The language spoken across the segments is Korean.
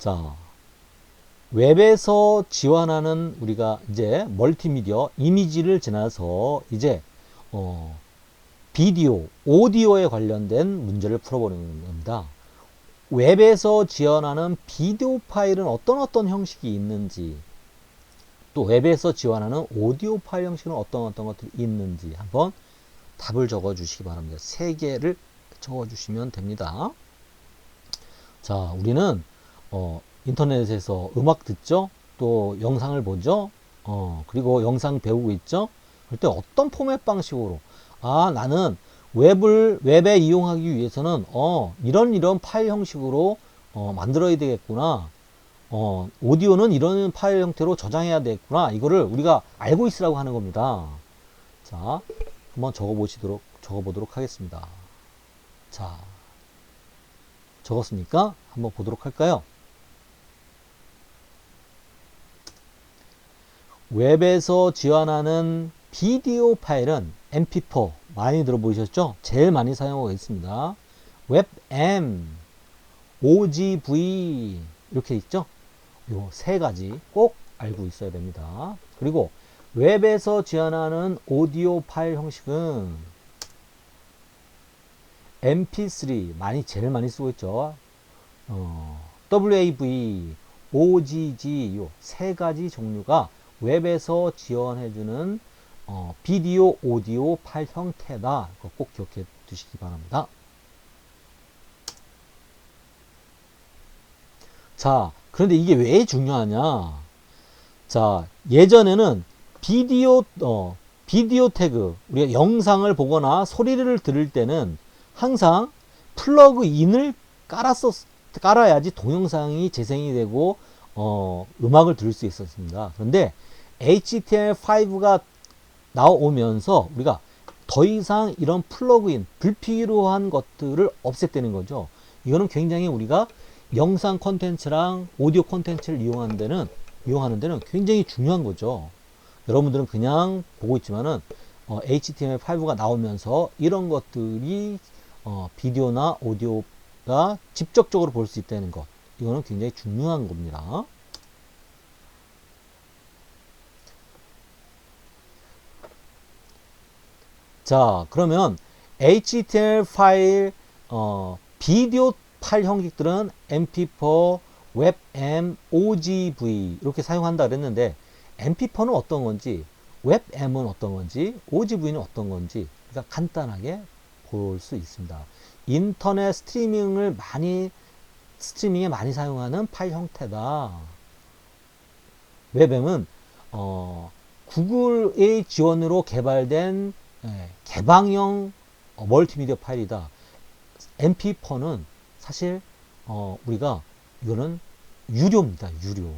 자, 웹에서 지원하는 우리가 이제 멀티미디어 이미지를 지나서 이제 비디오, 오디오에 관련된 문제를 풀어보는 겁니다. 웹에서 지원하는 비디오 파일은 어떤 형식이 있는지, 또 웹에서 지원하는 오디오 파일 형식은 어떤 것들이 있는지 한번 답을 적어 주시기 바랍니다. 3개를 적어 주시면 됩니다. 자, 우리는 인터넷에서 음악 듣죠? 또 영상을 보죠? 그리고 영상 배우고 있죠? 그럴 때 어떤 포맷 방식으로, 나는 웹에 이용하기 위해서는, 이런 파일 형식으로, 만들어야 되겠구나. 오디오는 이런 파일 형태로 저장해야 되겠구나. 이거를 우리가 알고 있으라고 하는 겁니다. 자, 한번 적어보도록 하겠습니다. 자, 적었습니까? 한번 보도록 할까요? 웹에서 지원하는 비디오 파일은 mp4 많이 들어보셨죠? 제일 많이 사용하고 있습니다. 웹m, ogv 이렇게 있죠? 요 3가지 꼭 알고 있어야 됩니다. 그리고 웹에서 지원하는 오디오 파일 형식은 mp3 제일 많이 쓰고 있죠. wav, ogg 요 3가지 종류가 웹에서 지원해주는 비디오, 오디오 파일 형태다. 꼭 기억해 두시기 바랍니다. 자, 그런데 이게 왜 중요하냐? 자, 예전에는 비디오 태그, 우리가 영상을 보거나 소리를 들을 때는 항상 플러그인을 깔아야지 동영상이 재생이 되고, 음악을 들을 수 있었습니다. 그런데 HTML5가 나오면서 우리가 더 이상 이런 플러그인, 불필요한 것들을 없앴다는 거죠. 이거는 굉장히 우리가 영상 콘텐츠랑 오디오 콘텐츠를 이용하는 데는 굉장히 중요한 거죠. 여러분들은 그냥 보고 있지만은 HTML5가 나오면서 이런 것들이 비디오나 오디오가 직접적으로 볼 수 있다는 것, 이거는 굉장히 중요한 겁니다. 자, 그러면 HTML 파일, 비디오 파일 형식들은 mp4, webm, ogv 이렇게 사용한다 그랬는데 mp4는 어떤 건지, webm은 어떤 건지, ogv는 어떤 건지 그러니까 간단하게 볼 수 있습니다. 인터넷 스트리밍에 많이 사용하는 파일 형태다. 웹엠은 구글의 지원으로 개발된 개방형 멀티미디어 파일이다. mp4는 사실 우리가 이거는 유료입니다. 유료.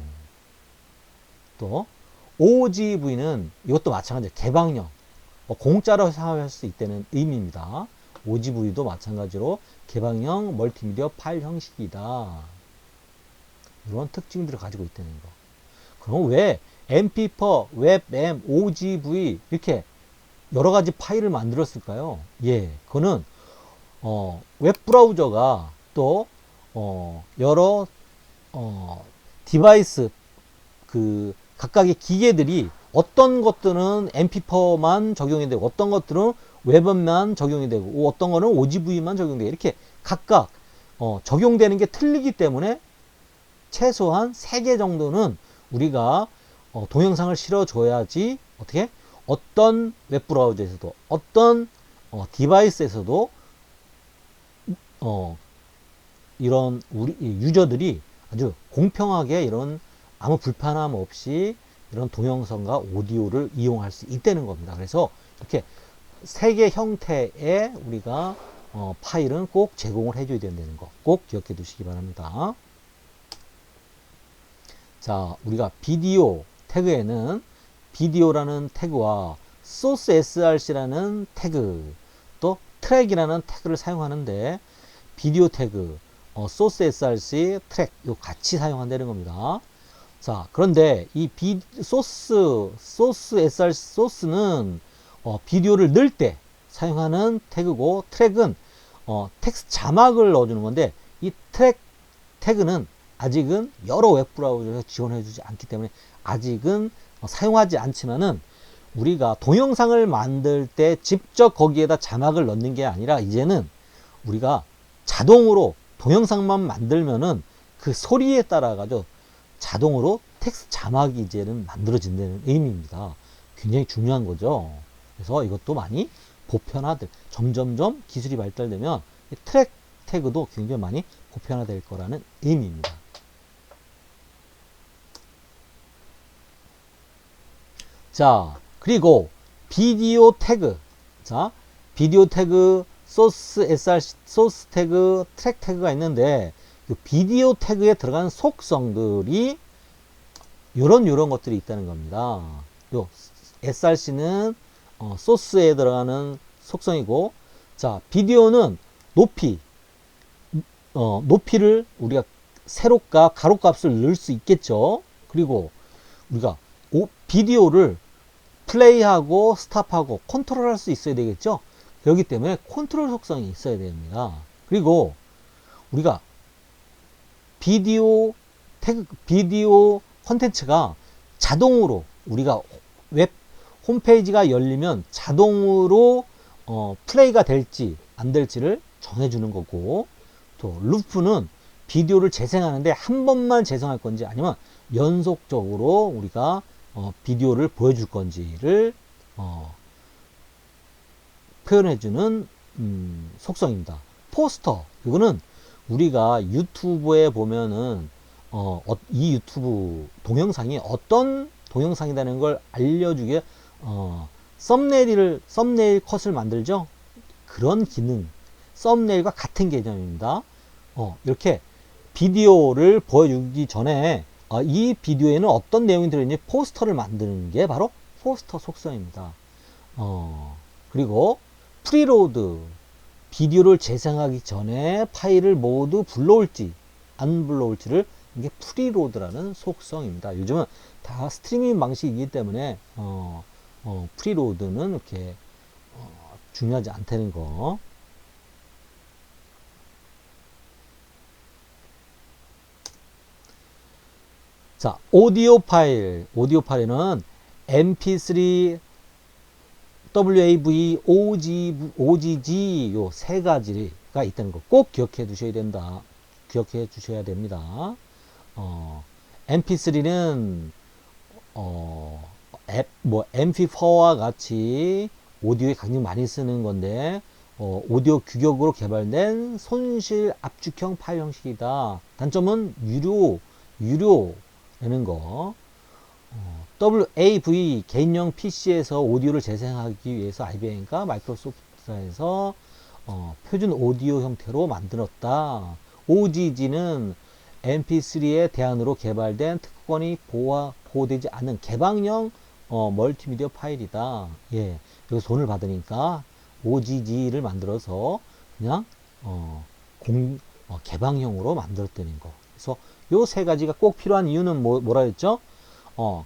또 ogv는 이것도 마찬가지로 개방형, 공짜로 사용할 수 있다는 의미입니다. ogv도 마찬가지로 개방형 멀티미디어 파일 형식이다. 이런 특징들을 가지고 있다는 거. 그럼 왜 mp4, webm, ogv 이렇게 여러 가지 파일을 만들었을까요? 예, 그거는 웹브라우저가 또 여러 디바이스, 그 각각의 기계들이 어떤 것들은 mp4만 적용이 되고 어떤 것들은 웹만 적용이 되고 어떤 거는 ogv만 적용되고 이렇게 각각 적용되는 게 틀리기 때문에 최소한 3개 정도는 우리가 동영상을 실어줘야지 어떤 웹브라우저에서도 어떤 디바이스에서도 이런 우리 유저들이 아주 공평하게 이런 아무 불편함 없이 이런 동영상과 오디오를 이용할 수 있다는 겁니다. 그래서 이렇게 3개 형태의 우리가 파일은 꼭 제공을 해줘야 된다는 거 꼭 기억해 두시기 바랍니다. 자, 우리가 비디오 태그에는 비디오라는 태그와 소스 src라는 태그, 또 트랙이라는 태그를 사용하는데 비디오 태그, 소스 src, 트랙 요 같이 사용한다는 겁니다. 자, 그런데 이 소스 src 소스는 비디오를 넣을 때 사용하는 태그고 트랙은 텍스트 자막을 넣어주는 건데 이 트랙 태그는 아직은 여러 웹브라우저에서 지원해주지 않기 때문에 아직은 사용하지 않지만은 우리가 동영상을 만들 때 직접 거기에다 자막을 넣는 게 아니라 이제는 우리가 자동으로 동영상만 만들면은 그 소리에 따라 가지고 자동으로 텍스트 자막이 이제는 만들어진다는 의미입니다. 굉장히 중요한 거죠. 그래서 이것도 많이 보편화될, 점점점 기술이 발달되면 트랙 태그도 굉장히 많이 보편화될 거라는 의미입니다. 자, 그리고 비디오 태그. 자, 비디오 태그, 소스 SRC, 소스 태그, 트랙 태그가 있는데 이 비디오 태그에 들어가는 속성들이 요런 것들이 있다는 겁니다. 요 SRC는 소스에 들어가는 속성이고, 자, 비디오는 높이를 우리가 세로값, 가로값을 넣을 수 있겠죠. 그리고 우리가 비디오를 플레이하고 스탑하고 컨트롤할 수 있어야 되겠죠. 그렇기 때문에 컨트롤 속성이 있어야 됩니다. 그리고 우리가 비디오 컨텐츠가 자동으로 우리가 웹 홈페이지가 열리면 자동으로 플레이가 될지 안 될지를 정해주는 거고, 또 루프는 비디오를 재생하는데 한 번만 재생할 건지 아니면 연속적으로 우리가 비디오를 보여줄 건지를 표현해주는 속성입니다. 포스터, 이거는 우리가 유튜브에 보면은 이 유튜브 동영상이 어떤 동영상이라는 걸 알려주게 썸네일 컷을 만들죠. 그런 기능, 썸네일과 같은 개념입니다. 이렇게 비디오를 보여주기 전에 이 비디오에는 어떤 내용이 들어있는지 포스터를 만드는 게 바로 포스터 속성입니다. 그리고 프리로드, 비디오를 재생하기 전에 파일을 모두 불러올지 안 불러올지를, 이게 프리로드라는 속성입니다. 요즘은 다 스트리밍 방식이기 때문에 프리로드는 이렇게 중요하지 않다는 거. 자, 오디오 파일은 mp3, wav, ogg 요 세 가지가 있다는 거 꼭 기억해 주셔야 됩니다. mp3는 mp4와 같이 오디오에 굉장히 많이 쓰는 건데 오디오 규격으로 개발된 손실 압축형 파일 형식이다. 단점은 유료라는 거. WAV 개인용 PC에서 오디오를 재생하기 위해서 IBM과 마이크로소프트에서 표준 오디오 형태로 만들었다. OGG는 MP3의 대안으로 개발된 특허권이 보호되지 않는 개방형 멀티미디어 파일이다. 예, 여기서 돈을 받으니까 OGG를 만들어서 그냥 개방형으로 만들었다는 거. 그래서 요 세 가지가 꼭 필요한 이유는 뭐라 했죠?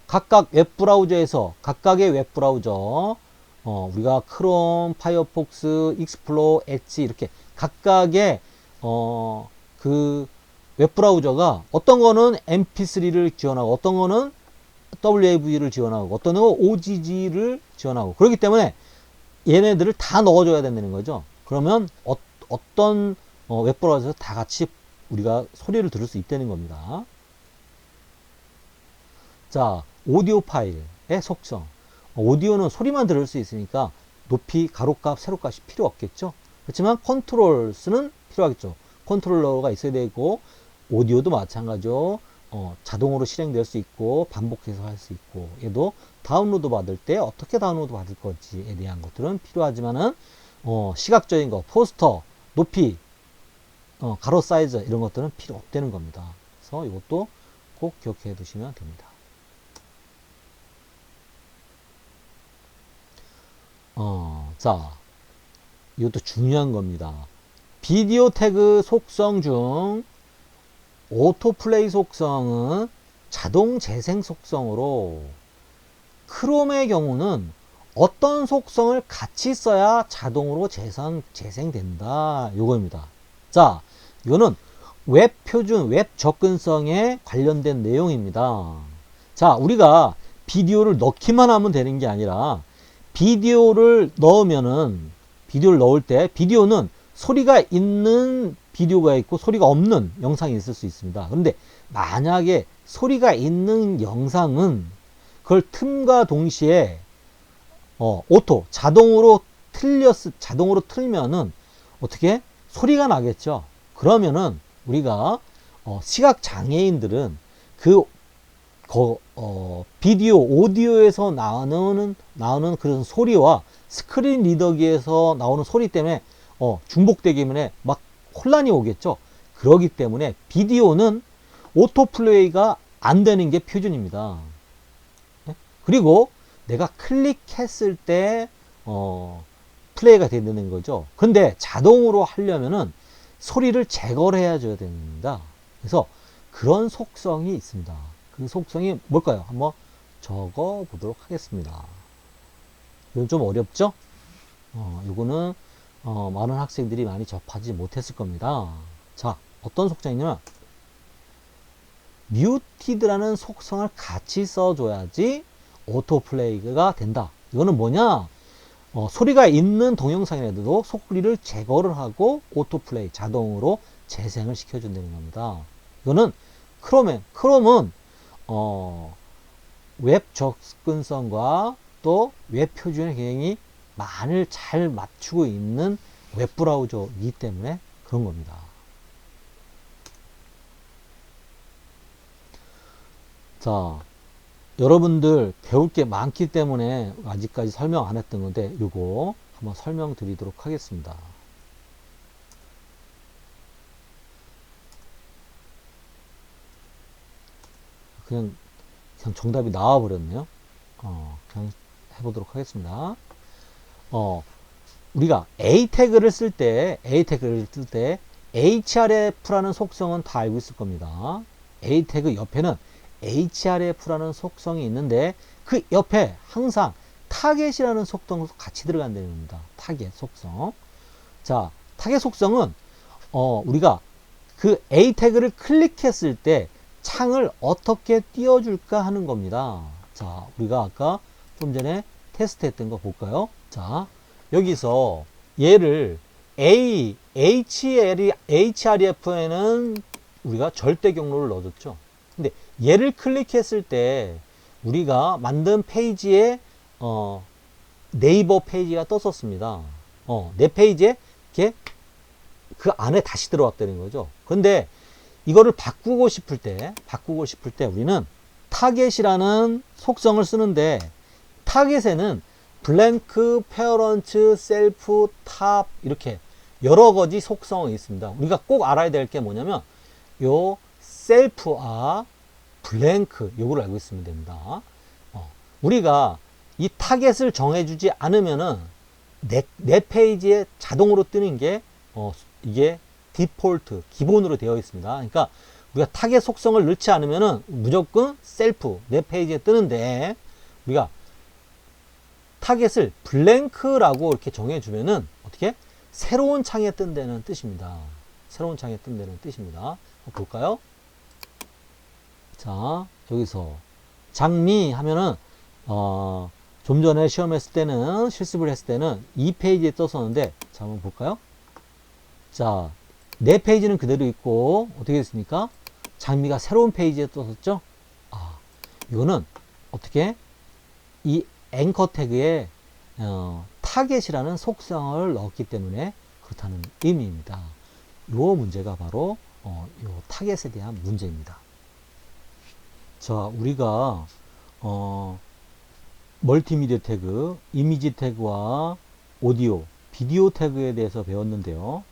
각각 웹브라우저에서 각각의 웹브라우저 우리가 크롬, 파이어폭스, 익스플로러, 엣지 이렇게 각각의 그 웹브라우저가 어떤 거는 mp3를 지원하고 어떤 거는 wav를 지원하고 어떤 거는 OGG를 지원하고 그렇기 때문에 얘네들을 다 넣어줘야 된다는 거죠. 그러면 어떤 웹브라우저에서 다 같이 우리가 소리를 들을 수 있다는 겁니다. 자, 오디오 파일의 속성. 오디오는 소리만 들을 수 있으니까 높이, 가로값, 세로값이 필요 없겠죠. 그렇지만 컨트롤스는 필요하겠죠. 컨트롤러가 있어야 되고 오디오도 마찬가지로 자동으로 실행될 수 있고 반복해서 할 수 있고, 얘도 다운로드 받을 때 어떻게 다운로드 받을 건지에 대한 것들은 필요하지만은 시각적인 거, 포스터, 높이, 가로 사이즈 이런 것들은 필요 없다는 겁니다. 그래서 이것도 꼭 기억해 두시면 됩니다. 자, 이것도 중요한 겁니다. 비디오 태그 속성 중 오토플레이 속성은 자동 재생 속성으로, 크롬의 경우는 어떤 속성을 같이 써야 자동으로 재생된다. 요겁니다. 자, 이거는 웹 표준, 웹 접근성에 관련된 내용입니다. 자, 우리가 비디오를 넣기만 하면 되는 게 아니라 비디오를 넣을 때 비디오는 소리가 있는 비디오가 있고 소리가 없는 영상이 있을 수 있습니다. 그런데 만약에 소리가 있는 영상은 그걸 틈과 동시에 자동으로 틀면은 어떻게 소리가 나겠죠. 그러면은 우리가 시각 장애인들은 비디오 오디오에서 나오는 그런 소리와 스크린 리더기에서 나오는 소리 때문에 중복되기 때문에 막 혼란이 오겠죠. 그러기 때문에 비디오는 오토플레이가 안 되는 게 표준입니다. 네? 그리고 내가 클릭했을 때 플레이가 되는 거죠. 근데 자동으로 하려면은 소리를 제거를 해줘야 됩니다. 그래서 그런 속성이 있습니다. 그 속성이 뭘까요? 한번 적어 보도록 하겠습니다. 이건 좀 어렵죠? 이거는 많은 학생들이 많이 접하지 못했을 겁니다. 자, 어떤 속성이냐면 뮤티드라는 속성을 같이 써줘야지 오토플레이가 된다. 이거는 뭐냐? 소리가 있는 동영상이라도 소리를 제거를 하고 오토플레이 자동으로 재생을 시켜준다는 겁니다. 이거는 크롬은 웹 접근성과 또 웹 표준의 굉장히 많이 잘 맞추고 있는 웹 브라우저이기 때문에 그런 겁니다. 자, 여러분들 배울 게 많기 때문에 아직까지 설명 안 했던 건데 이거 한번 설명드리도록 하겠습니다. 그냥 정답이 나와 버렸네요. 그냥 해보도록 하겠습니다. 우리가 A 태그를 쓸 때 href라는 속성은 다 알고 있을 겁니다. A 태그 옆에는 href라는 속성이 있는데 그 옆에 항상 타겟이라는 속성도 같이 들어간다는 겁니다. 타겟 속성. 자, 타겟 속성은 우리가 그 A 태그를 클릭했을 때 창을 어떻게 띄워줄까 하는 겁니다. 자, 우리가 아까 좀 전에 테스트 했던 거 볼까요? 자, 여기서 얘를 href에는 우리가 절대 경로를 넣어줬죠. 근데 얘를 클릭했을 때 우리가 만든 페이지에 네이버 페이지가 떴었습니다. 내 페이지에 이렇게 그 안에 다시 들어왔다는 거죠. 근데 이거를 바꾸고 싶을 때 우리는 타겟이라는 속성을 쓰는데 타겟에는 블랭크, 페어런트, 셀프, 탑 이렇게 여러 가지 속성이 있습니다. 우리가 꼭 알아야 될 게 뭐냐면 요 셀프와 블랭크 요거를 알고 있으면 됩니다. 우리가 이 타겟을 정해주지 않으면은 내 페이지에 자동으로 뜨는 게 이게 디폴트 기본으로 되어 있습니다. 그러니까 우리가 타겟 속성을 넣지 않으면은 무조건 셀프 내 페이지에 뜨는데 우리가 타겟을 블랭크라고 이렇게 정해주면은 어떻게 새로운 창에 뜬다는 뜻입니다. 새로운 창에 뜬다는 뜻입니다. 볼까요? 자, 여기서 장미 하면은 좀 전에 시험했을 때는 실습을 했을 때는 이 페이지에 떴었는데 자, 한번 볼까요? 자, 내 페이지는 그대로 있고 어떻게 됐습니까? 장미가 새로운 페이지에 떴었죠? 이거는 어떻게 이 앵커 태그에 타겟이라는 속성을 넣었기 때문에 그렇다는 의미입니다. 이 문제가 바로 이 타겟에 대한 문제입니다. 자, 우리가 멀티미디어 태그, 이미지 태그와 오디오, 비디오 태그에 대해서 배웠는데요.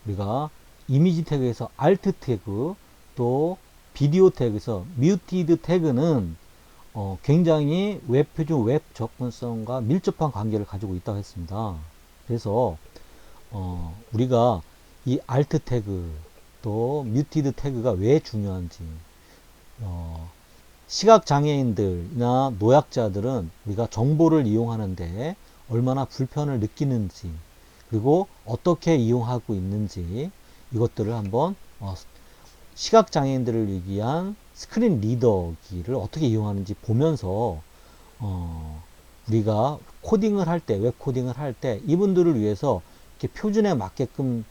우리가 이미지 태그에서 알트 태그, 또 비디오 태그에서 뮤티드 태그는 굉장히 웹 표준 웹 접근성과 밀접한 관계를 가지고 있다고 했습니다. 그래서 우리가 이 알트 태그 또 뮤티드 태그가 왜 중요한지 시각장애인들이나 노약자들은 우리가 정보를 이용하는데 얼마나 불편을 느끼는지 그리고 어떻게 이용하고 있는지 이것들을 한번 시각장애인들을 위한 스크린 리더기를 어떻게 이용하는지 보면서 우리가 코딩을 할 때, 웹 코딩을 할 때 이분들을 위해서 이렇게 표준에 맞게끔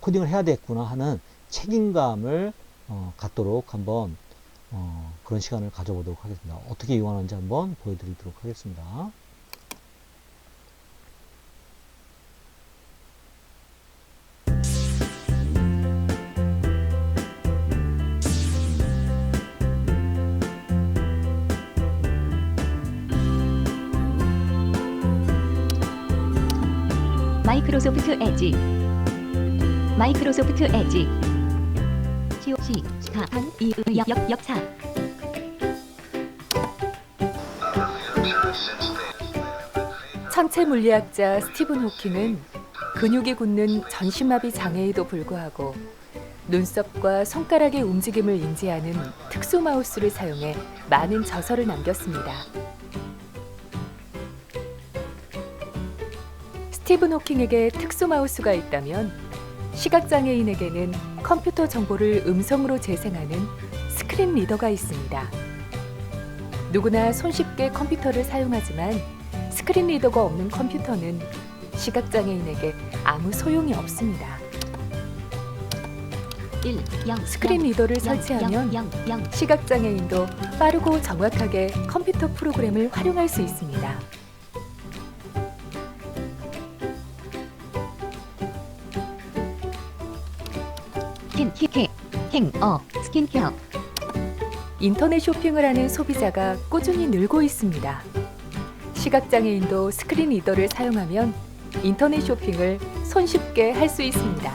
코딩을 해야 되겠구나 하는 책임감을 갖도록 한번 그런 시간을 가져보도록 하겠습니다. 어떻게 이용하는지 한번 보여드리도록 하겠습니다. 마이크로소프트 엣지 마이크로소프트 엣지 시간 역사 천체 물리학자 스티븐 호킹은 근육이 굳는 전신마비 장애에도 불구하고 눈썹과 손가락의 움직임을 인지하는 특수 마우스를 사용해 많은 저서를 남겼습니다. 스티븐 호킹에게 특수 마우스가 있다면 시각장애인에게는 컴퓨터 정보를 음성으로 재생하는 스크린 리더가 있습니다. 누구나 손쉽게 컴퓨터를 사용하지만 스크린 리더가 없는 컴퓨터는 시각장애인에게 아무 소용이 없습니다. 스크린 리더를 설치하면 시각장애인도 빠르고 정확하게 컴퓨터 프로그램을 활용할 수 있습니다. 스킨케어 인터넷 쇼핑을 하는 소비자가 꾸준히 늘고 있습니다. 시각장애인도 스크린 리더를 사용하면 인터넷 쇼핑을 손쉽게 할 수 있습니다.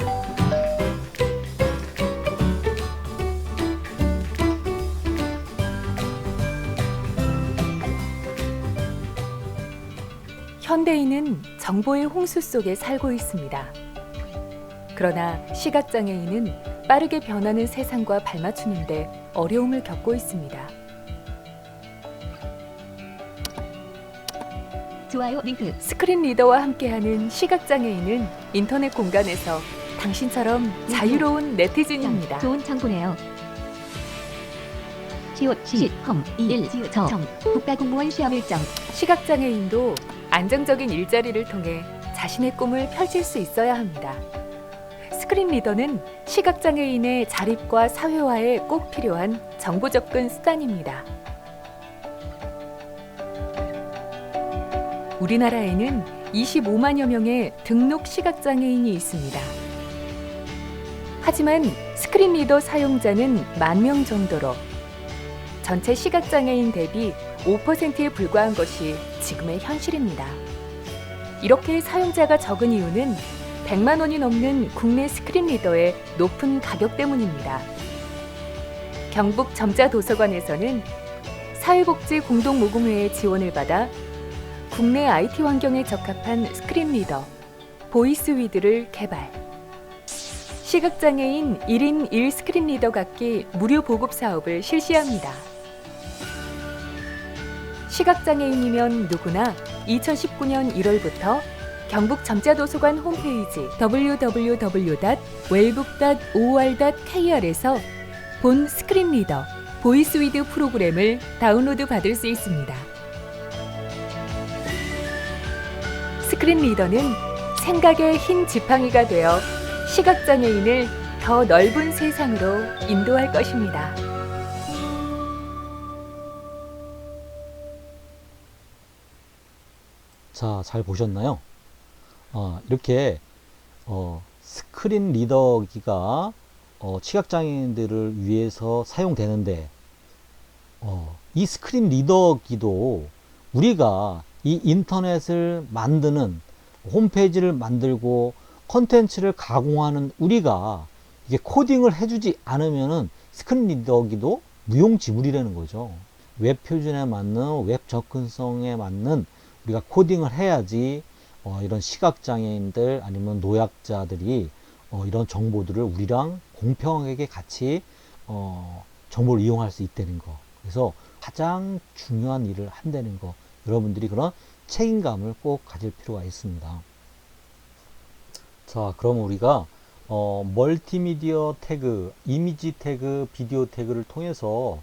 현대인은 정보의 홍수 속에 살고 있습니다. 그러나 시각장애인은 빠르게 변하는 세상과 발맞추는데 어려움을 겪고 있습니다. 좋아요 링크 스크린 리더와 함께하는 시각장애인은 인터넷 공간에서 당신처럼 자유로운 네티즌입니다. 좋은 창고네요. 국가공무원 시험 일정 시각장애인도 안정적인 일자리를 통해 자신의 꿈을 펼칠 수 있어야 합니다. 스크린 리더는 시각장애인의 자립과 사회화에 꼭 필요한 정보 접근 수단입니다. 우리나라에는 25만여 명의 등록 시각장애인이 있습니다. 하지만 스크린 리더 사용자는 10,000명 정도로 전체 시각장애인 대비 5%에 불과한 것이 지금의 현실입니다. 이렇게 사용자가 적은 이유는 100만 원이 넘는 국내 스크린 리더의 높은 가격 때문입니다. 경북 점자도서관에서는 사회복지공동모금회의 지원을 받아 국내 IT 환경에 적합한 스크린 리더 보이스위드를 개발. 시각장애인 1인 1 스크린 리더 갖기 무료 보급 사업을 실시합니다. 시각장애인이면 누구나 2019년 1월부터 경북 점자도서관 홈페이지 www.wellbook.or.kr에서 본 스크린 리더 보이스위드 프로그램을 다운로드 받을 수 있습니다. 스크린 리더는 생각의 흰 지팡이가 되어 시각장애인을 더 넓은 세상으로 인도할 것입니다. 자, 잘 보셨나요? 이렇게 스크린 리더기가 시각장애인들을 위해서 사용되는데 이 스크린 리더기도 우리가 이 인터넷을 만드는 홈페이지를 만들고 컨텐츠를 가공하는 우리가 이게 코딩을 해주지 않으면은 스크린 리더기도 무용지물이라는 거죠. 웹 표준에 맞는 웹 접근성에 맞는 우리가 코딩을 해야지 이런 시각장애인들 아니면 노약자들이 이런 정보들을 우리랑 공평하게 같이 정보를 이용할 수 있다는 거. 그래서 가장 중요한 일을 한다는 거. 여러분들이 그런 책임감을 꼭 가질 필요가 있습니다. 자, 그럼 우리가 멀티미디어 태그, 이미지 태그, 비디오 태그를 통해서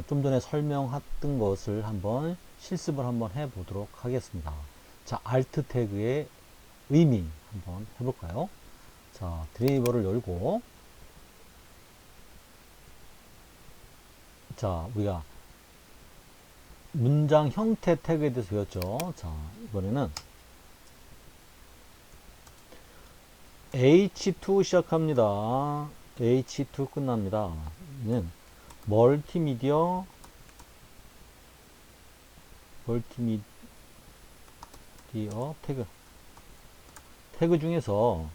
좀 전에 설명했던 것을 한번 실습을 한번 해보도록 하겠습니다. 자, Alt 태그의 의미 한번 해볼까요? 자, 드라이버를 열고, 자, 우리가 문장 형태 태그에 대해서 배웠죠. 자, 이번에는 H2 시작합니다. H2 끝납니다. 얘는 멀티미디어 태그 중에서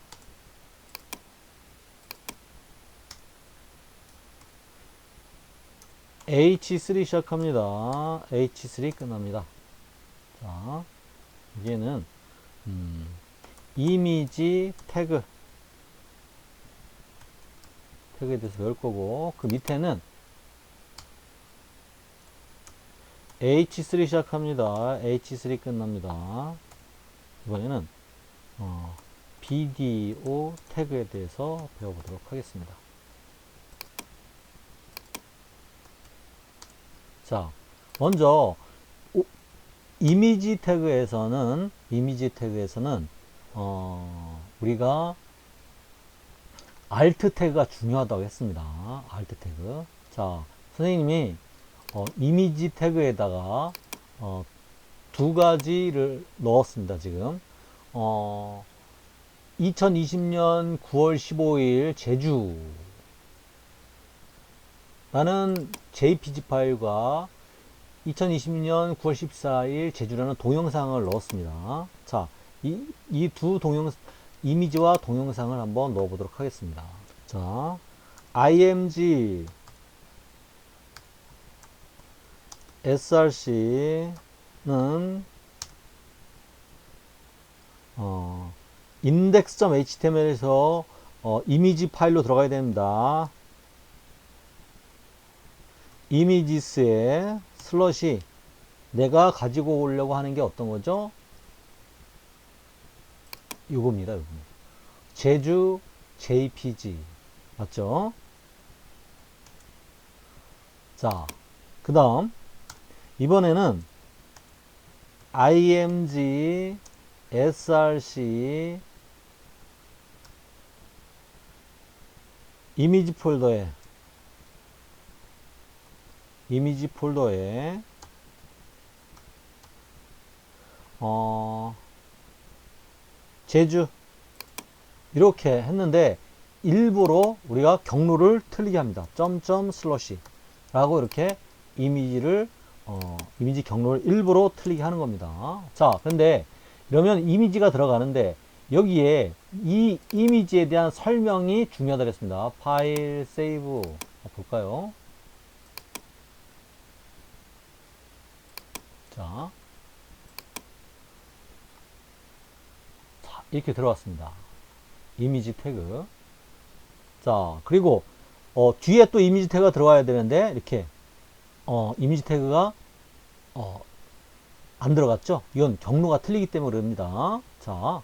H3 시작합니다. H3 끝납니다. 자, 여기에는 이미지 태그에 대해서 배울 거고, 그 밑에는 H3 시작합니다. H3 끝납니다. 이번에는 비디오 태그에 대해서 배워보도록 하겠습니다. 자, 먼저 이미지 태그에서는 우리가 Alt 태그가 중요하다고 했습니다. Alt 태그. 자, 선생님이 이미지 태그에다가 두 가지를 넣었습니다. 지금 2020년 9월 15일 제주라는 JPG 파일과 2020년 9월 14일 제주라는 동영상을 넣었습니다. 자, 이 두 이미지와 동영상을 한번 넣어보도록 하겠습니다. 자, img src는 index.html에서 이미지 파일로 들어가야 됩니다. 이미지스에 슬롯이 내가 가지고 오려고 하는 게 어떤 거죠? 요겁니다. 제주 JPG 맞죠? 자, 그 다음 이번에는 img src 이미지 폴더에 제주 이렇게 했는데 일부러 우리가 경로를 틀리게 합니다. 점점 슬러시 라고 이렇게 이미지 경로를 일부러 틀리게 하는 겁니다. 자, 근데 이러면 이미지가 들어가는데 여기에 이 이미지에 대한 설명이 중요하다 그랬습니다. 파일 세이브 볼까요? 자, 이렇게 들어왔습니다. 이미지 태그. 자, 그리고 뒤에 또 이미지 태그가 들어와야 되는데 이렇게 이미지 태그가 안 들어갔죠? 이건 경로가 틀리기 때문에 그럽니다. 자,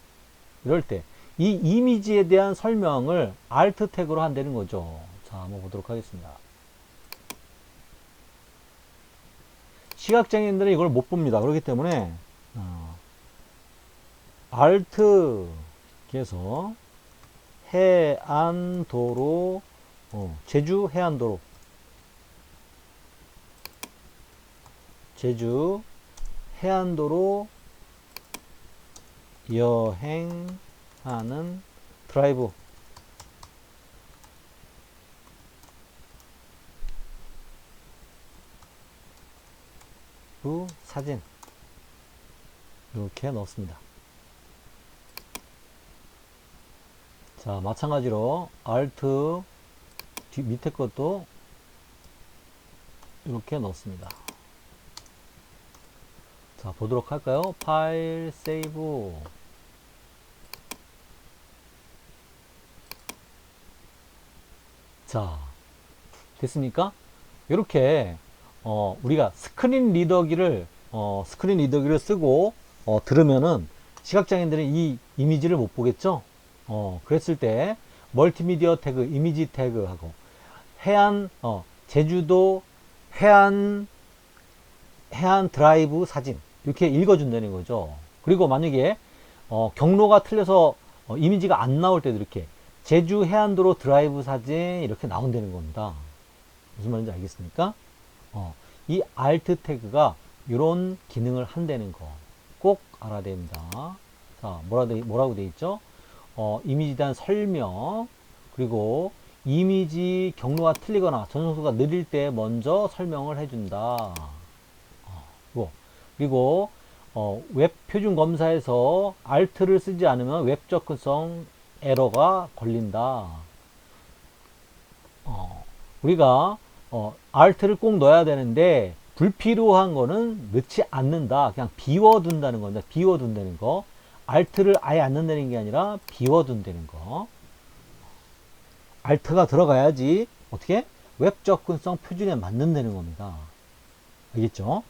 이럴 때 이 이미지에 대한 설명을 Alt 태그로 한다는 거죠. 자, 한번 보도록 하겠습니다. 시각장애인들은 이걸 못 봅니다. 그렇기 때문에 Alt 에서 해안도로 제주 해안도로 제주 해안도로 여행하는 드라이브 사진 이렇게 넣습니다. 자, 마찬가지로 Alt 밑에 것도 이렇게 넣습니다. 자, 보도록 할까요? 파일 세이브. 자, 됐습니까? 이렇게 우리가 스크린 리더기를 쓰고 들으면은 시각장애인들은 이 이미지를 못 보겠죠? 그랬을 때 멀티미디어 태그, 이미지 태그하고 해안, 제주도 해안 드라이브 사진 이렇게 읽어준다는 거죠. 그리고 만약에 경로가 틀려서 이미지가 안 나올 때도 이렇게 제주 해안도로 드라이브 사진 이렇게 나온다는 겁니다. 무슨 말인지 알겠습니까? 이 alt 태그가 이런 기능을 한다는 거 꼭 알아야 됩니다. 자, 뭐라고 돼 있죠? 이미지에 대한 설명, 그리고 이미지 경로가 틀리거나 전송수가 느릴 때 먼저 설명을 해준다. 그리고 웹 표준 검사에서 alt를 쓰지 않으면 웹 접근성 에러가 걸린다. 우리가 alt를 꼭 넣어야 되는데 불필요한 거는 넣지 않는다. 그냥 비워둔다는 겁니다. 비워둔다는 거. alt를 아예 안 넣는다는 게 아니라 비워둔다는 거. alt가 들어가야지 어떻게 웹 접근성 표준에 맞는다는 겁니다. 알겠죠?